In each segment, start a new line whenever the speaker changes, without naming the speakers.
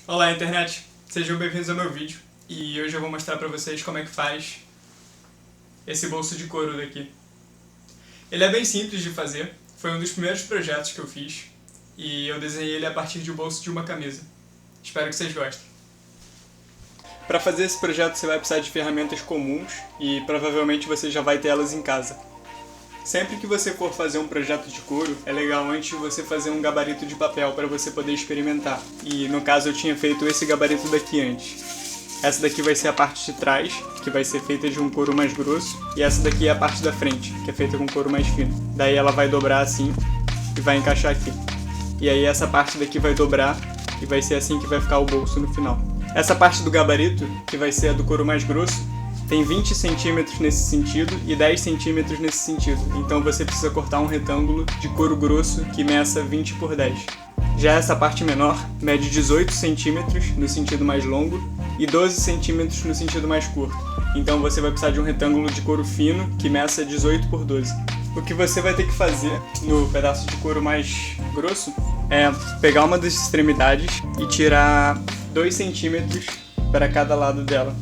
Olá, internet! Sejam bem-vindos ao meu vídeo e hoje eu vou mostrar pra vocês como é que faz esse bolso de couro daqui. Ele é bem simples de fazer, foi um dos primeiros projetos que eu fiz e eu desenhei ele a partir de um bolso de uma camisa. Espero que vocês gostem. Para fazer esse projeto você vai precisar de ferramentas comuns e provavelmente você já vai ter elas em casa. Sempre que você for fazer um projeto de couro, é legal antes você fazer um gabarito de papel para você poder experimentar. E no caso eu tinha feito esse gabarito daqui antes. Essa daqui vai ser a parte de trás, que vai ser feita de um couro mais grosso, e essa daqui é a parte da frente, que é feita com couro mais fino. Daí ela vai dobrar assim e vai encaixar aqui. E aí essa parte daqui vai dobrar e vai ser assim que vai ficar o bolso no final. Essa parte do gabarito, que vai ser a do couro mais grosso, tem 20 centímetros nesse sentido e 10 centímetros nesse sentido. Então você precisa cortar um retângulo de couro grosso que meça 20 por 10. Já essa parte menor mede 18 centímetros no sentido mais longo e 12 centímetros no sentido mais curto. Então você vai precisar de um retângulo de couro fino que meça 18 por 12. O que você vai ter que fazer no pedaço de couro mais grosso é pegar uma das extremidades e tirar 2 centímetros para cada lado dela.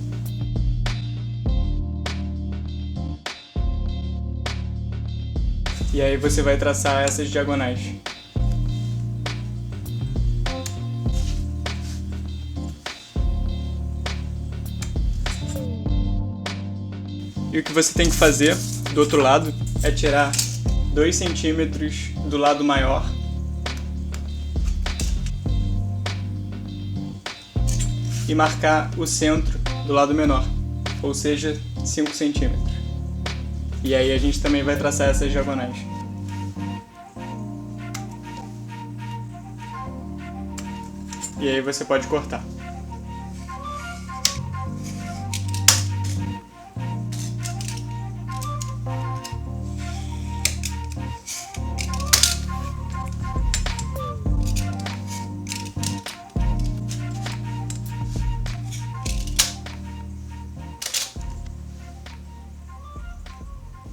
E aí você vai traçar essas diagonais. E o que você tem que fazer do outro lado é tirar 2 centímetros do lado maior e marcar o centro do lado menor, ou seja, 5 centímetros. E aí a gente também vai traçar essas diagonais. E aí você pode cortar.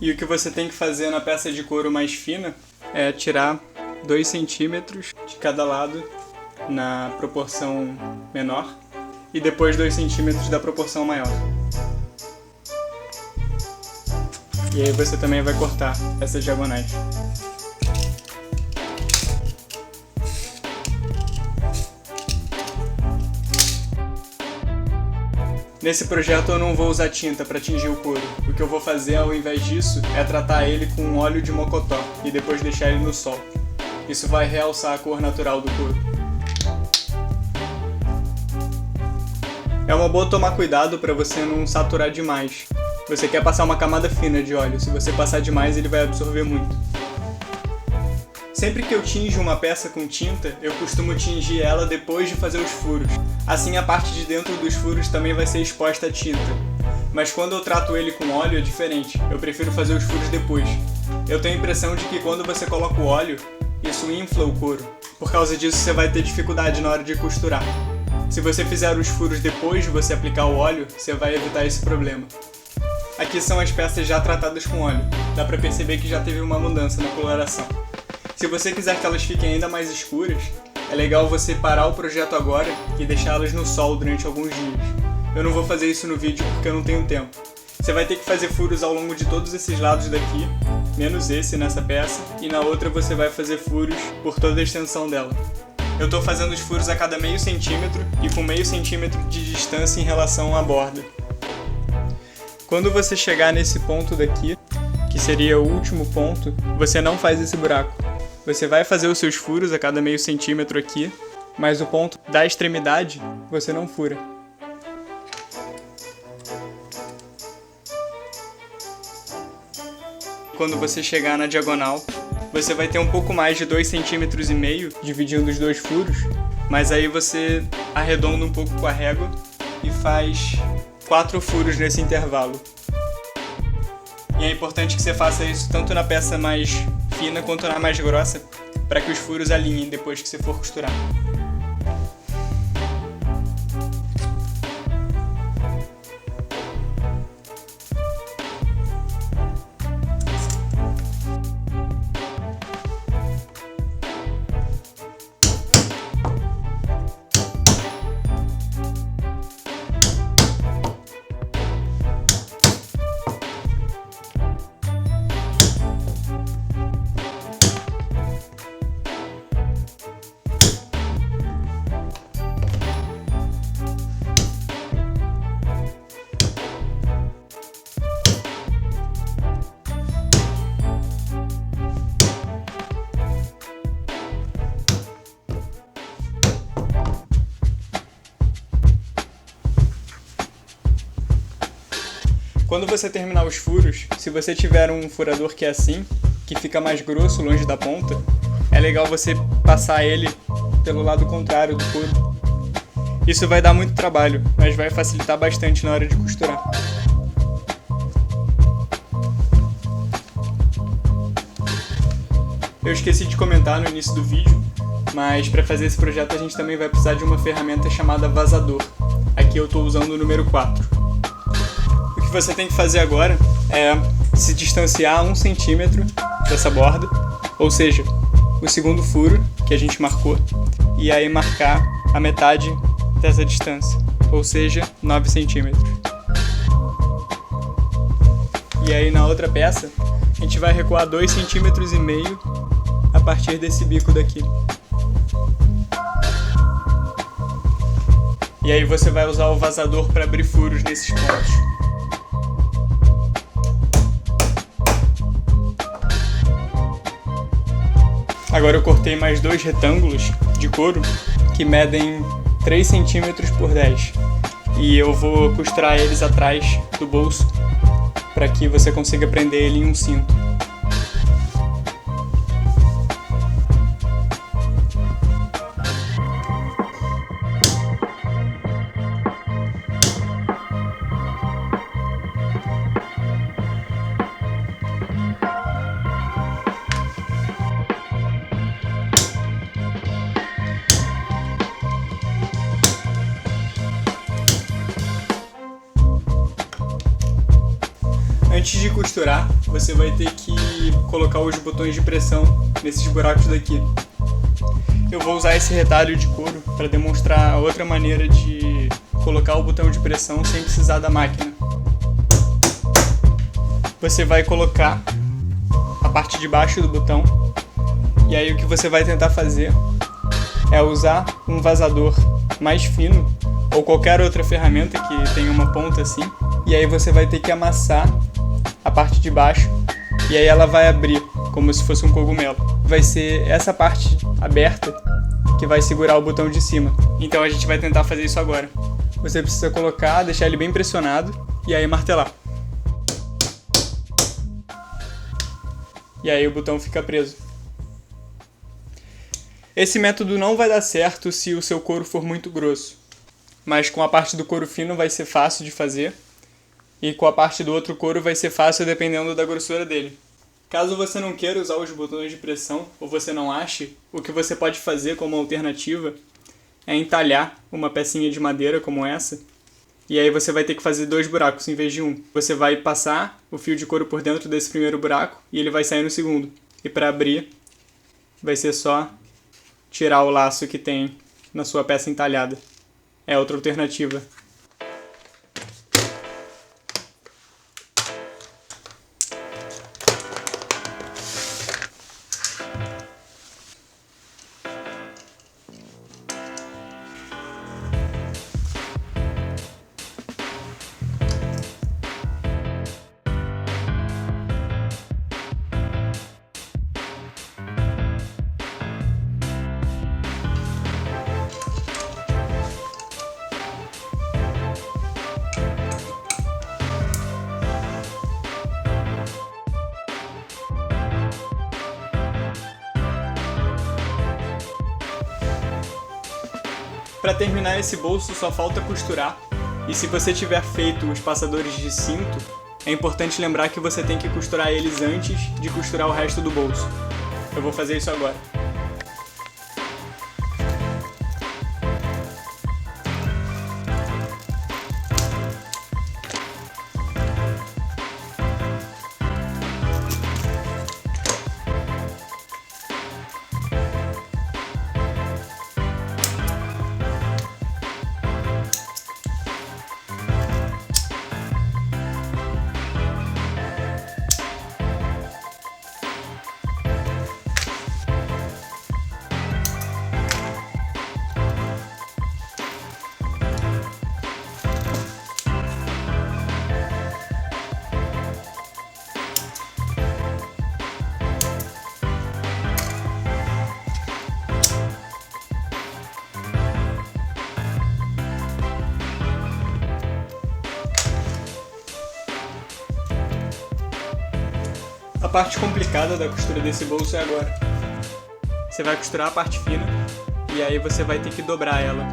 E o que você tem que fazer na peça de couro mais fina é tirar 2 centímetros de cada lado na proporção menor e depois 2 centímetros da proporção maior. E aí você também vai cortar essas diagonais. Nesse projeto eu não vou usar tinta para tingir o couro. O que eu vou fazer ao invés disso é tratar ele com óleo de mocotó e depois deixar ele no sol. Isso vai realçar a cor natural do couro. É uma boa tomar cuidado para você não saturar demais. Você quer passar uma camada fina de óleo, se você passar demais ele vai absorver muito. Sempre que eu tinjo uma peça com tinta, eu costumo tingir ela depois de fazer os furos. Assim a parte de dentro dos furos também vai ser exposta à tinta. Mas quando eu trato ele com óleo é diferente, eu prefiro fazer os furos depois. Eu tenho a impressão de que quando você coloca o óleo, isso infla o couro. Por causa disso você vai ter dificuldade na hora de costurar. Se você fizer os furos depois de você aplicar o óleo, você vai evitar esse problema. Aqui são as peças já tratadas com óleo. Dá pra perceber que já teve uma mudança na coloração. Se você quiser que elas fiquem ainda mais escuras, é legal você parar o projeto agora e deixá-las no sol durante alguns dias. Eu não vou fazer isso no vídeo porque eu não tenho tempo. Você vai ter que fazer furos ao longo de todos esses lados daqui, menos esse nessa peça, e na outra você vai fazer furos por toda a extensão dela. Eu estou fazendo os furos a cada meio centímetro e com meio centímetro de distância em relação à borda. Quando você chegar nesse ponto daqui, que seria o último ponto, você não faz esse buraco. Você vai fazer os seus furos a cada meio centímetro aqui, mas o ponto da extremidade você não fura. Quando você chegar na diagonal, você vai ter um pouco mais de 2,5 cm dividindo os dois furos, mas aí você arredonda um pouco com a régua e faz 4 furos nesse intervalo. E é importante que você faça isso tanto na peça mais fina quanto na mais grossa, para que os furos alinhem depois que você for costurar. Quando você terminar os furos, se você tiver um furador que é assim, que fica mais grosso longe da ponta, é legal você passar ele pelo lado contrário do couro. Isso vai dar muito trabalho, mas vai facilitar bastante na hora de costurar. Eu esqueci de comentar no início do vídeo, mas para fazer esse projeto a gente também vai precisar de uma ferramenta chamada vazador. Aqui eu estou usando o número 4. O que você tem que fazer agora é se distanciar 1 centímetro dessa borda, ou seja, o segundo furo que a gente marcou, e aí marcar a metade dessa distância, ou seja, 9 centímetros. E aí na outra peça, a gente vai recuar 2,5 centímetros a partir desse bico daqui. E aí você vai usar o vazador para abrir furos nesses pontos. Agora eu cortei mais 2 retângulos de couro que medem 3 centímetros por 10. E eu vou costurar eles atrás do bolso para que você consiga prender ele em um cinto. Antes de costurar, você vai ter que colocar os botões de pressão nesses buracos daqui. Eu vou usar esse retalho de couro para demonstrar outra maneira de colocar o botão de pressão sem precisar da máquina. Você vai colocar a parte de baixo do botão, e aí o que você vai tentar fazer é usar um vazador mais fino ou qualquer outra ferramenta que tenha uma ponta assim, e aí você vai ter que amassar a parte de baixo, e aí ela vai abrir como se fosse um cogumelo. Vai ser essa parte aberta que vai segurar o botão de cima. Então a gente vai tentar fazer isso agora. Você precisa colocar, deixar ele bem pressionado e aí martelar. E aí o botão fica preso. Esse método não vai dar certo se o seu couro for muito grosso, mas com a parte do couro fino vai ser fácil de fazer. E com a parte do outro couro vai ser fácil dependendo da grossura dele. Caso você não queira usar os botões de pressão, ou você não ache, o que você pode fazer como alternativa é entalhar uma pecinha de madeira como essa, e aí você vai ter que fazer 2 buracos em vez de 1. Você vai passar o fio de couro por dentro desse primeiro buraco e ele vai sair no segundo. E para abrir, vai ser só tirar o laço que tem na sua peça entalhada. É outra alternativa. Para terminar esse bolso só falta costurar, e se você tiver feito os passadores de cinto, é importante lembrar que você tem que costurar eles antes de costurar o resto do bolso. Eu vou fazer isso agora. A parte complicada da costura desse bolso é agora. Você vai costurar a parte fina e aí você vai ter que dobrar ela.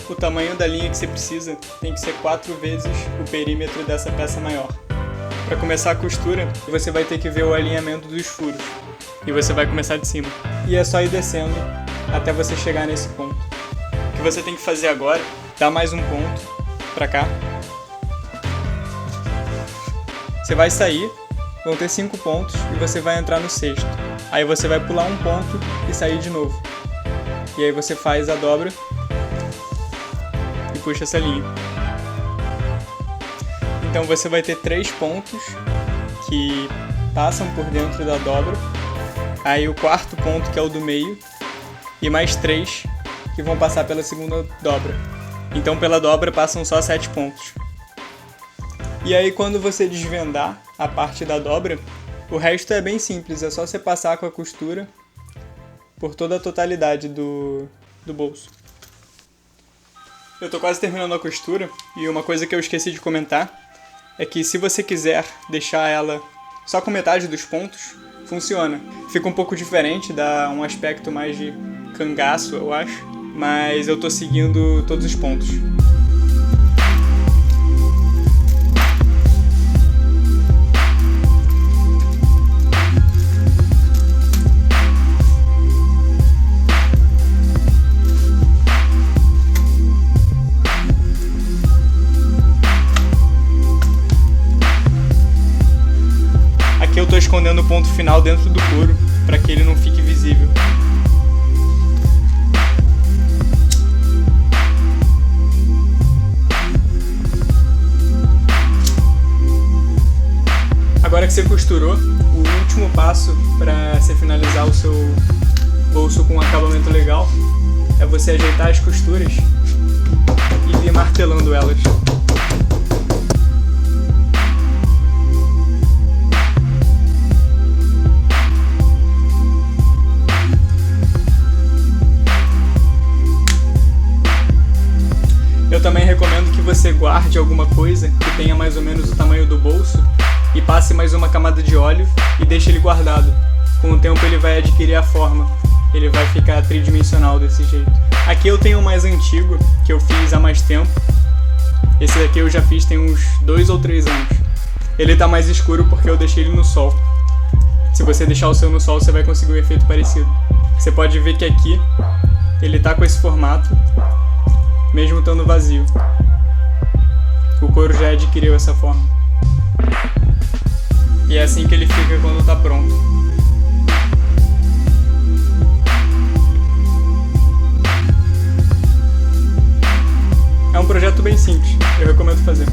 O tamanho da linha que você precisa tem que ser 4 vezes o perímetro dessa peça maior. Para começar a costura, você vai ter que ver o alinhamento dos furos. E você vai começar de cima. E é só ir descendo até você chegar nesse ponto. O que você tem que fazer agora, dar mais um ponto para cá. Você vai sair, vão ter 5 pontos e você vai entrar no sexto. Aí você vai pular um ponto e sair de novo. E aí você faz a dobra e puxa essa linha. Então você vai ter 3 pontos que passam por dentro da dobra. Aí o quarto ponto, que é o do meio, e mais 3 que vão passar pela segunda dobra. Então pela dobra passam só 7 pontos. E aí quando você desvendar a parte da dobra, o resto é bem simples, é só você passar com a costura por toda a totalidade do bolso. Eu tô quase terminando a costura, e uma coisa que eu esqueci de comentar é que se você quiser deixar ela só com metade dos pontos, funciona. Fica um pouco diferente, dá um aspecto mais de cangaço, eu acho, mas eu tô seguindo todos os pontos. Eu estou escondendo o ponto final dentro do couro para que ele não fique visível. Agora que você costurou, o último passo para você finalizar o seu bolso com um acabamento legal é você ajeitar as costuras e vir martelando elas. Eu também recomendo que você guarde alguma coisa que tenha mais ou menos o tamanho do bolso e passe mais uma camada de óleo e deixe ele guardado. Com o tempo ele vai adquirir a forma, ele vai ficar tridimensional desse jeito. Aqui eu tenho o mais antigo, que eu fiz há mais tempo. Esse daqui eu já fiz tem uns 2 ou 3 anos. Ele tá mais escuro porque eu deixei ele no sol. Se você deixar o seu no sol, você vai conseguir um efeito parecido. Você pode ver que aqui ele tá com esse formato, mesmo estando vazio. O couro já adquiriu essa forma. E é assim que ele fica quando está pronto. É um projeto bem simples, eu recomendo fazer.